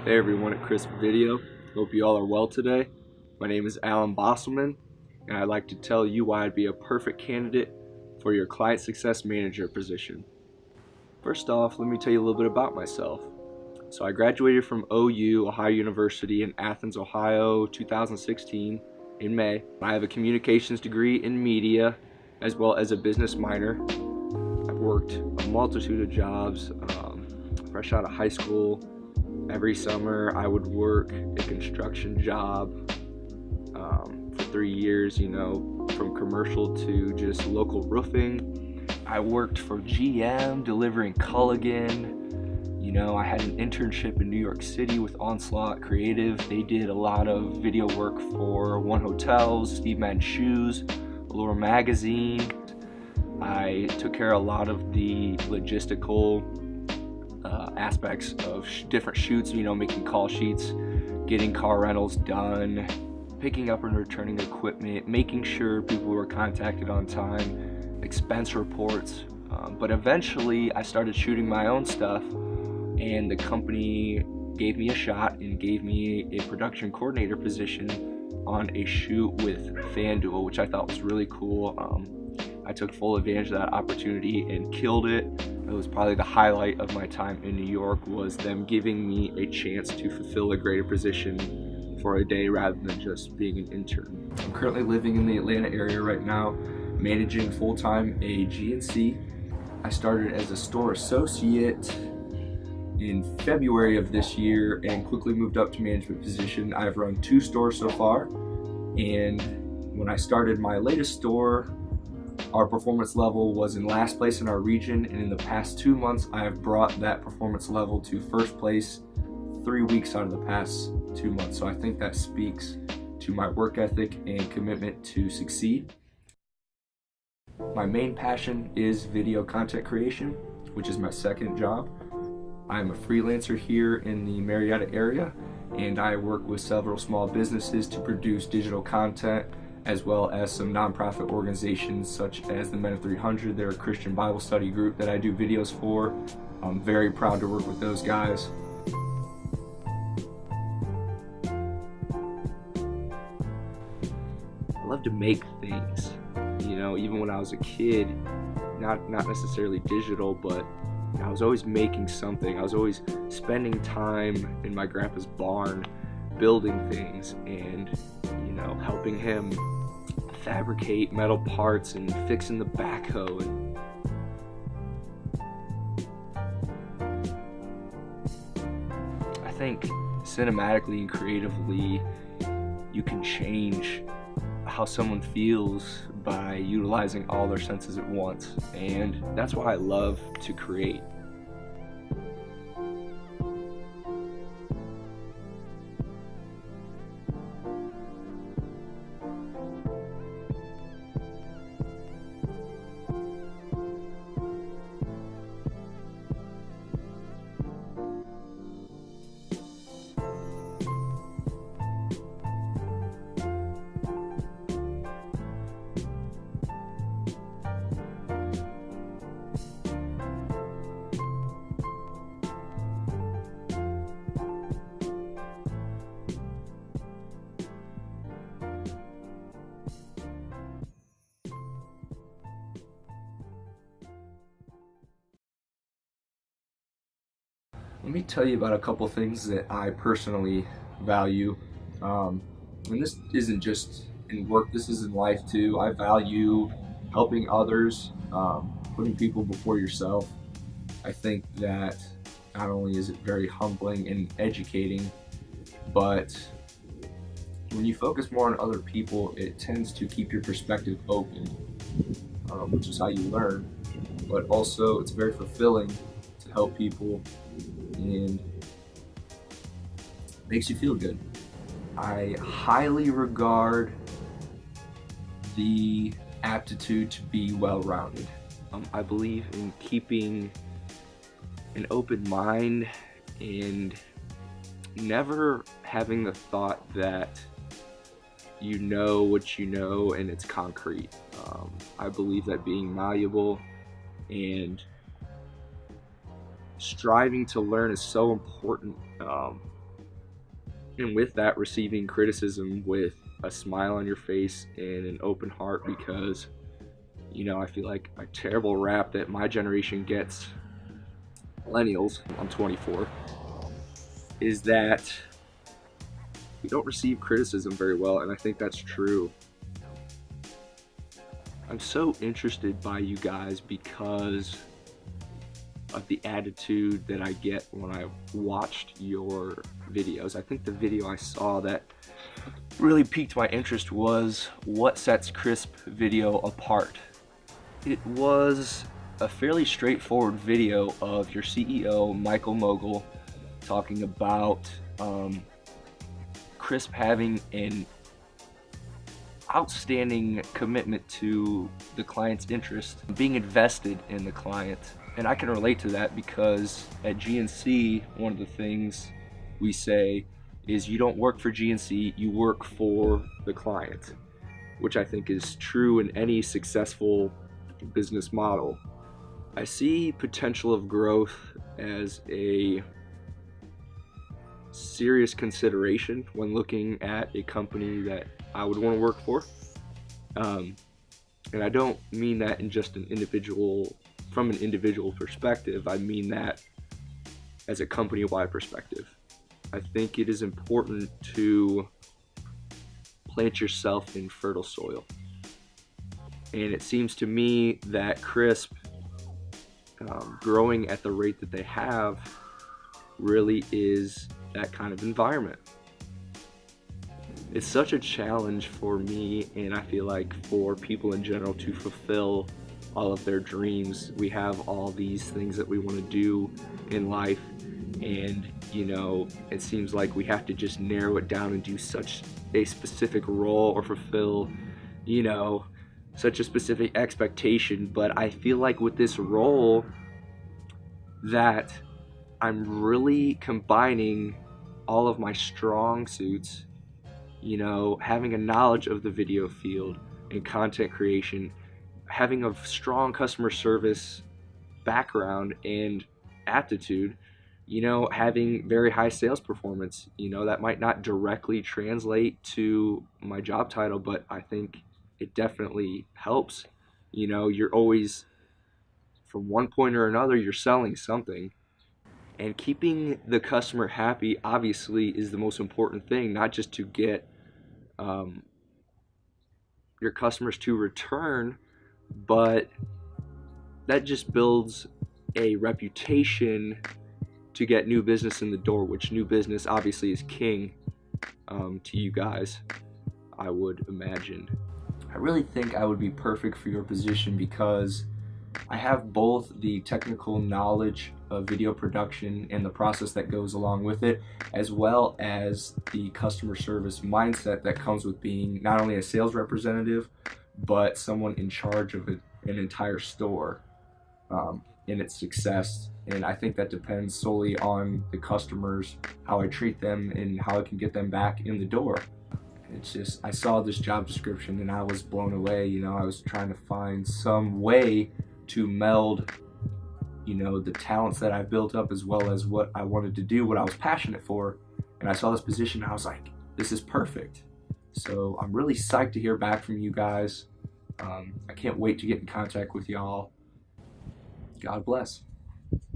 Hey everyone at Crisp Video. Hope you all are well today. My name is Alan Bostelman, and I'd like to tell you why I'd be a perfect candidate for your Client Success Manager position. First off, let me tell you a little bit about myself. So I graduated from Ohio University in Athens, Ohio, 2016 in May. I have a communications degree in media as well as a business minor. I've worked a multitude of jobs fresh out of high school. Every summer I would work a construction job for 3 years, from commercial to just local roofing. I worked for GM delivering Culligan. I had an internship in New York City with Onslaught Creative. They did a lot of video work for One Hotels, Steve Madden Shoes, Allure Magazine. I took care of a lot of the logistical aspects of different shoots, making call sheets, getting car rentals done, picking up and returning equipment, making sure people were contacted on time, expense reports. But eventually I started shooting my own stuff, and the company gave me a shot and gave me a production coordinator position on a shoot with FanDuel, which I thought was really cool. I took full advantage of that opportunity and killed it. It was probably the highlight of my time in New York, was them giving me a chance to fulfill a greater position for a day rather than just being an intern. I'm currently living in the Atlanta area right now, managing full-time a GNC. I started as a store associate in February of this year and quickly moved up to management position. I've run 2 stores so far, and when I started my latest store, our performance level was in last place in our region, and in the past 2 months I have brought that performance level to first place 3 weeks out of the past 2 months. So I think that speaks to my work ethic and commitment to succeed. My main passion is video content creation, which is my second job. I'm a freelancer here in the Marietta area, and I work with several small businesses to produce digital content, as well as some nonprofit organizations such as the Men of 300. They're a Christian Bible study group that I do videos for. I'm very proud to work with those guys. I love to make things, even when I was a kid, not necessarily digital, but I was always making something. I was always spending time in my grandpa's barn building things and helping him fabricate metal parts and fixing the backhoe. And I think cinematically and creatively you can change how someone feels by utilizing all their senses at once, and that's why I love to create. Let me tell you about a couple things that I personally value. And this isn't just in work, this is in life too. I value helping others, putting people before yourself. I think that not only is it very humbling and educating, but when you focus more on other people, it tends to keep your perspective open, which is how you learn. But also, it's very fulfilling to help people and makes you feel good. I highly regard the aptitude to be well-rounded. I believe in keeping an open mind and never having the thought that you know what you know and it's concrete. I believe that being malleable and striving to learn is so important. and with that, receiving criticism with a smile on your face and an open heart, because I feel like a terrible rap that my generation gets, millennials, I'm 24, is that we don't receive criticism very well, and I think that's true. I'm so interested by you guys because of the attitude that I get when I watched your videos. I think the video I saw that really piqued my interest was what sets Crisp video apart. It was a fairly straightforward video of your CEO, Michael Mogul, talking about Crisp having an outstanding commitment to the client's interest, being invested in the client. And I can relate to that because at GNC, one of the things we say is you don't work for GNC, you work for the client, which I think is true in any successful business model. I see potential of growth as a serious consideration when looking at a company that I would want to work for. And I don't mean that in just from an individual perspective. I mean that as a company-wide perspective. I think it is important to plant yourself in fertile soil. And it seems to me that Crisp, growing at the rate that they have, really is that kind of environment. It's such a challenge for me, and I feel like for people in general, to fulfill all of their dreams. We have all these things that we want to do in life, and it seems like we have to just narrow it down and do such a specific role or fulfill such a specific expectation. But I feel like with this role that I'm really combining all of my strong suits, having a knowledge of the video field and content creation, having a strong customer service background and aptitude, having very high sales performance. That might not directly translate to my job title, but I think it definitely helps. You're always, from one point or another, you're selling something. And keeping the customer happy obviously is the most important thing, not just to get your customers to return, but that just builds a reputation to get new business in the door, which new business obviously is king to you guys, I would imagine. I really think I would be perfect for your position because I have both the technical knowledge of video production and the process that goes along with it, as well as the customer service mindset that comes with being not only a sales representative, but someone in charge of an entire store in its success. And I think that depends solely on the customers, how I treat them, and how I can get them back in the door. It's just, I saw this job description and I was blown away. I was trying to find some way to meld, the talents that I built up as well as what I wanted to do, what I was passionate for. And I saw this position and I was like, this is perfect. So I'm really psyched to hear back from you guys. I can't wait to get in contact with y'all. God bless.